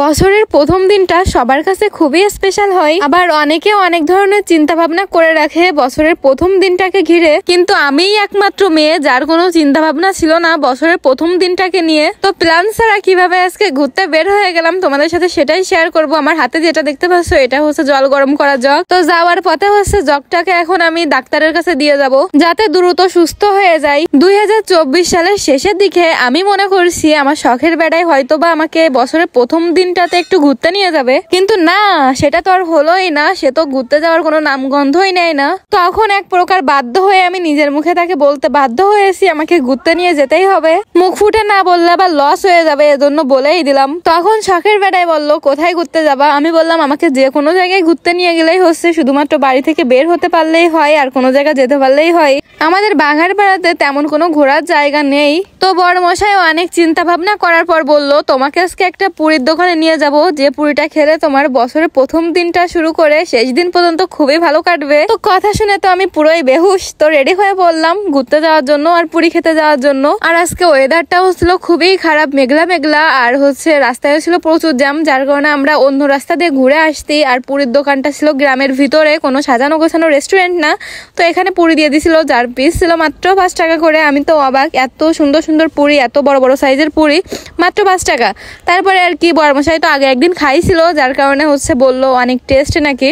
বছরের প্রথম দিনটা সবার কাছে খুবই স্পেশাল হয়, আবার অনেকে অনেক ধরনের চিন্তা ভাবনা করে রাখে বছরের প্রথম দিনটাকে ঘিরে। কিন্তু আমিই একমাত্র মেয়ে যার কোনো চিন্তা ভাবনা ছিল না বছরের প্রথম দিনটাকে নিয়ে। তো প্ল্যান ছাড়া কিভাবে আজকে ঘুরতে বের হয়ে গেলাম তোমাদের সাথে সেটাই শেয়ার করব। আমার হাতে যেটা দেখতে পাচ্ছ এটা হচ্ছে জল গরম করা জগ। তো যাওয়ার পথে হচ্ছে জগটাকে এখন আমি ডাক্তারের কাছে দিয়ে যাব যাতে দ্রুত সুস্থ হয়ে যায়। 2024 সালের শেষের দিকে আমি মনে করছি আমার শখের বেড়ায় হয়তোবা আমাকে বছরের প্রথম দিনটাতে একটু ঘুরতে নিয়ে যাবে, কিন্তু না, সেটা তো আর হলোই না। সে তো ঘুরতে যাওয়ার কোনো নামগন্ধই নেয় না। তখন এক প্রকার বাধ্য হয়ে আমি নিজের মুখে তাকে বলতে বাধ্য হয়েছি আমাকে ঘুরতে নিয়ে যেতেই হবে। মুখ ফুটে না বললে আবার লস হয়ে যাবে, এজন্য বলেই দিলাম। তখন শখের বেড়ায় বললো কোথায় ঘুরতে যাবা? আমি বললাম আমাকে যে কোনো জায়গায় ঘুরতে নিয়ে গেলেই হচ্ছে, শুধুমাত্র বাড়ি থেকে বের হতে পারলেই হয় আর কোনো জায়গা যেতে পারলেই হয়। আমাদের বাঘারপাড়াতে তেমন কোনো ঘোরার জায়গা নেই। তো বড় মশাই অনেক চিন্তা ভাবনা করার পর বললো তোমাকে আজকে একটা পুরীর দোকানে নিয়ে যাব, যে পুরিটা খেলে তোমার বছরের প্রথম দিনটা শুরু করে শেষ দিন পর্যন্ত খুবই ভালো কাটবে। তো কথা শুনে তো আমি পুরোই বেহুশ। তো রেডি হয়ে পড়লাম ঘুরতে যাওয়ার জন্য আর পুরি খেতে যাওয়ার জন্য। আর আজকে ওয়েদারটাও ছিল খুবই খারাপ, মেঘলা মেঘলা, আর হচ্ছে রাস্তায় ছিল প্রচুর জ্যাম, যার কারণে আমরা অন্য রাস্তা দিয়ে ঘুরে আসছি। আর পুরীর দোকানটা ছিল গ্রামের ভিতরে, কোনো সাজানো গোছানো রেস্টুরেন্ট না। তো এখানে পুরি দিয়ে দিছিল, যার পিস ছিল মাত্র 5 টাকা করে। আমি তো অবাক, এত সুন্দর সুন্দর পুরি, এত বড় বড় সাইজের পুরি মাত্র 5 টাকা। তারপরে আর কি বড়মশাই তো আগে একদিন খাইছিল, যার কারণে হচ্ছে বললো অনেক টেস্ট নাকি।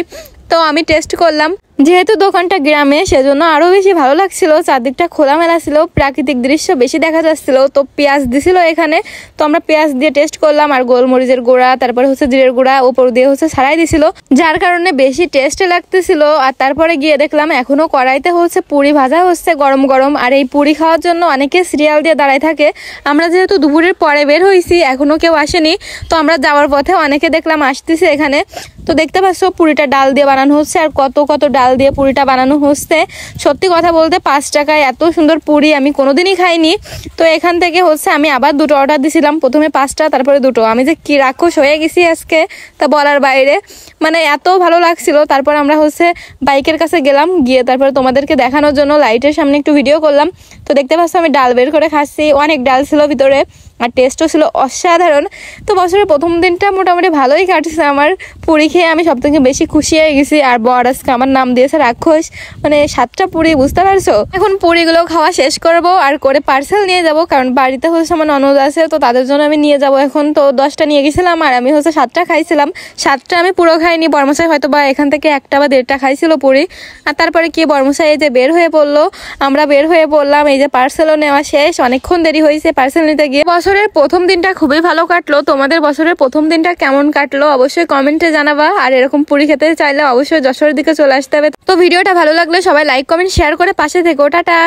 তো আমি টেস্ট করলাম, যেহেতু দোকানটা গ্রামে সেজন্য আরো বেশি ভালো লাগছিল। চারদিকটা খোলামেলা ছিল, প্রাকৃতিক দৃশ্য বেশি দেখা যাচ্ছিল। তো পেঁয়াজ দিছিল এখানে, তো আমরা পেঁয়াজ দিয়ে টেস্ট করলাম, আর গোলমরিচের গুঁড়া, তারপরে হচ্ছে জিরের গুঁড়া উপর দিয়ে হচ্ছে ছাড়াই দিছিল, যার কারণে বেশি টেস্ট লাগতেছিল। আর তারপরে গিয়ে দেখলাম এখনো কড়াইতে হচ্ছে পুরি ভাজা হচ্ছে গরম গরম। আর এই পুরি খাওয়ার জন্য অনেকে সিরিয়াল দিয়ে দাঁড়ায় থাকে। আমরা যেহেতু দুপুরের পরে বের হয়েছি, এখনো কেউ আসেনি। তো আমরা যাওয়ার পথে অনেকে দেখলাম আসতেছে এখানে। তো দেখতে পাচ্ছ পুরিটা ডাল দিয়ে বানানো হচ্ছে, আর কত কত ডাল দিয়ে পুরিটা বানানো হচ্ছে। সত্যি কথা বলতে 5 টাকায় এত সুন্দর পুরি আমি কোনোদিনই খাইনি। তো এখান থেকে হচ্ছে আমি আবার 2টো অর্ডার দিছিলাম, প্রথমে 5টা তারপরে 2টো। আমি যে কি রাক্ষস হয়ে গেছি আজকে তা বলার বাইরে, মানে এত ভালো লাগছিল। তারপর আমরা হচ্ছে বাইকের কাছে গেলাম, গিয়ে তারপরে তোমাদেরকে দেখানোর জন্য লাইটের সামনে একটু ভিডিও করলাম। তো দেখতে পাচ্ছ আমি ডাল বের করে খাচ্ছি, অনেক ডাল ছিল ভিতরে, আর টেস্টও ছিল অসাধারণ। তো বছরের প্রথম দিনটা মোটামুটি ভালোই কাটছে আমার। পুরি খেয়ে আমি সব থেকে বেশি খুশি হয়ে গেছি। আর বর আজকে আমার নাম দিয়েছে রাক্ষস, মানে 7টা পুরি, বুঝতে পারছো? এখন পুরিগুলো খাওয়া শেষ করব আর করে পার্সেল নিয়ে যাব, কারণ বাড়িতে হচ্ছে আমার ননদ আছে, তো তাদের জন্য আমি নিয়ে যাব এখন। তো 10টা নিয়ে গেছিলাম আর আমি হচ্ছে 7টা খাইছিলাম। 7টা আমি পুরো খাইনি, বর্মশাই হয়তো বা এখান থেকে 1টা বা 1.5টা খাইছিল পুরি। আর তারপরে কি বর্মশাই এই যে বের হয়ে পড়লো, আমরা বের হয়ে পড়লাম। এই যে পার্সেলও নেওয়া শেষ, অনেকক্ষণ দেরি হয়েছে পার্সেল নিতে গিয়ে। বছরের প্রথম দিনটা খুবই ভালো কাটলো। তোমাদের বছরের প্রথম দিনটা কেমন কাটলো অবশ্যই কমেন্টে জানাবা। আর এরকম পুরি খেতে চাইলে অবশ্যই যশোরের দিকে চলে আসতে হবে। তো ভিডিওটা ভালো লাগলে সবাই লাইক কমেন্ট শেয়ার করে পাশে থেকো। টাটা।